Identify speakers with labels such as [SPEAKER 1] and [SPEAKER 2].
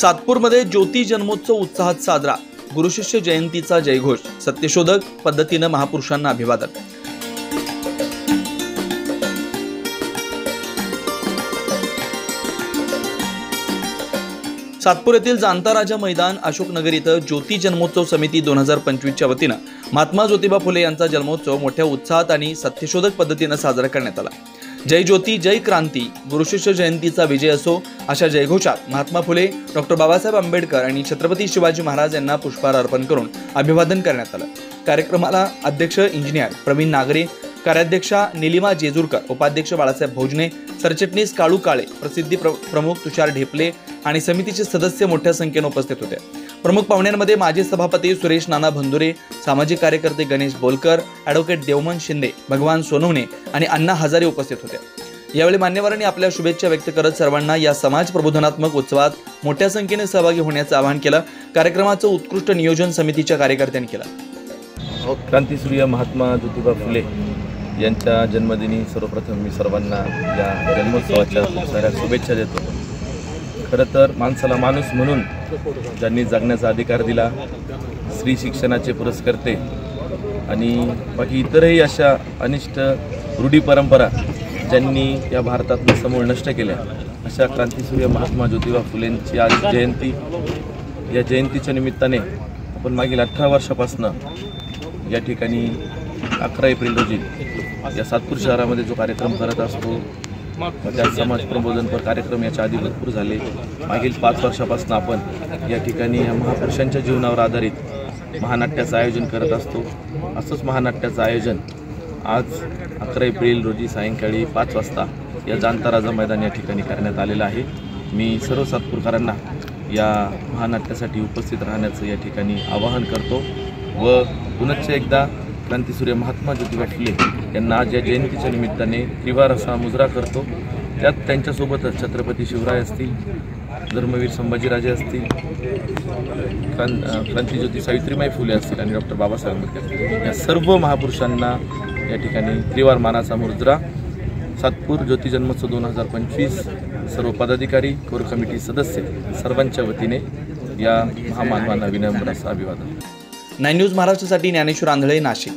[SPEAKER 1] सातपूरमध्ये ज्योती जन्मोत्सव उत्साहात साजरा। गुरुशिष्य जयंतीचा जयघोष। सत्यशोधक पद्धतीने महापुरुषांना अभिवादन। सातपूर येथील जाणता राजा मैदान अशोकनगर इथं ज्योती जन्मोत्सव समिती 2025 च्या वतीनं महात्मा ज्योतिबा फुले यांचा जन्मोत्सव मोठ्या उत्साहात आणि सत्यशोधक पद्धतीने साजरा करण्यात आला। जय ज्योती जय क्रांती, गुरुशिष्य जयंतीचा विजय असो अशा जयघोषात महात्मा फुले, डॉक्टर बाबासाहेब आंबेडकर आणि छत्रपती शिवाजी महाराज यांना पुष्पहार अर्पण करून अभिवादन करण्यात आलं। कार्यक्रमाला अध्यक्ष इंजिनियर प्रवीण नागरे, कार्याध्यक्षा निलिमा जेजूरकर, उपाध्यक्ष बाळासाहेब भोजने, सरचिटणीस काळू काळे, प्रसिद्धी प्रमुख तुषार ढेपले आणि समितीचे सदस्य मोठ्या संख्येने उपस्थित होते। प्रमुख पाहुण्यांमध्ये माजी सभापती सुरेश नाना भंदुरे, सामाजिक कार्यकर्ते गणेश बोलकर, ॲडव्होकेट देवमन शिंदे, भगवान सोनवणे आणि अण्णा हजारे उपस्थित होते। यावेळी मान्यवरांनी आपल्या शुभेच्छा व्यक्त करत सर्वांना या समाज प्रबोधनात्मक उत्सवात मोठ्या संख्येने सहभागी होण्याचं आवाहन केलं। कार्यक्रमाचं उत्कृष्ट नियोजन समितीच्या कार्यकर्त्यांनी केलं।
[SPEAKER 2] क्रांतीसूर्य महात्मा ज्योतिबा फुले यांच्या जन्मदिनी सर्वप्रथम मी सर्वांना या जन्मोत्सवाच्या खूप साऱ्या शुभेच्छा देतो। खरं तर माणसाला माणूस म्हणून ज्यांनी जगण्याचा अधिकार दिला, स्त्री शिक्षणाचे पुरस्कर्ते आणि बाकी इतरही अशा अनिष्ट रूढी परंपरा ज्यांनी या भारतातून समूळ नष्ट केल्या, अशा क्रांतीसूर्य महात्मा ज्योतिबा फुलेंची आज जयंती। या जयंतीच्या निमित्ताने आपण मागील 18 वर्षापासून या ठिकाणी 11 एप्रिल रोजी या सातपूर शहरामध्ये जो कार्यक्रम करत असतो, त्या समाज प्रबोधनपर कार्यक्रम याच्या आधी भरपूर झाले। मागील 5 वर्षापासून आपण या ठिकाणी या महापुरुषांच्या जीवनावर आधारित महानाट्याचं आयोजन करत असतो। असंच महानाट्याचं आयोजन आज 11 एप्रिल रोजी सायंकाळी 5 वाजता या जाणता राजा मैदान या ठिकाणी करण्यात आलेलं आहे। मी सर्व सातपूरकरांना या महानाट्यासाठी उपस्थित राहण्याचं या ठिकाणी आवाहन करतो व पुनश्च एकदा क्रांतीसूर्य महात्मा ज्योतिबा फुले यांना आज या जयंतीच्या निमित्ताने त्रिवार असा मुजरा करतो। त्यात त्यांच्यासोबतच छत्रपती शिवराय असतील, धर्मवीर संभाजीराजे असतील, क्रांतीज्योती सावित्रीबाई फुले असतील आणि डॉक्टर बाबासाहेब आंबेडकर या सर्व महापुरुषांना या ठिकाणी त्रिवार मानाचा मुजरा। सातपूर ज्योती जन्मोत्सव 2025 सर्व पदाधिकारी, कोर कमिटी सदस्य सर्वांच्या वतीने या महामानवांना विनम्र असं अभिवादन।
[SPEAKER 1] 9 न्यूज महाराष्ट्रासाठी ज्ञानेश्वर आंधळे, नाशिक।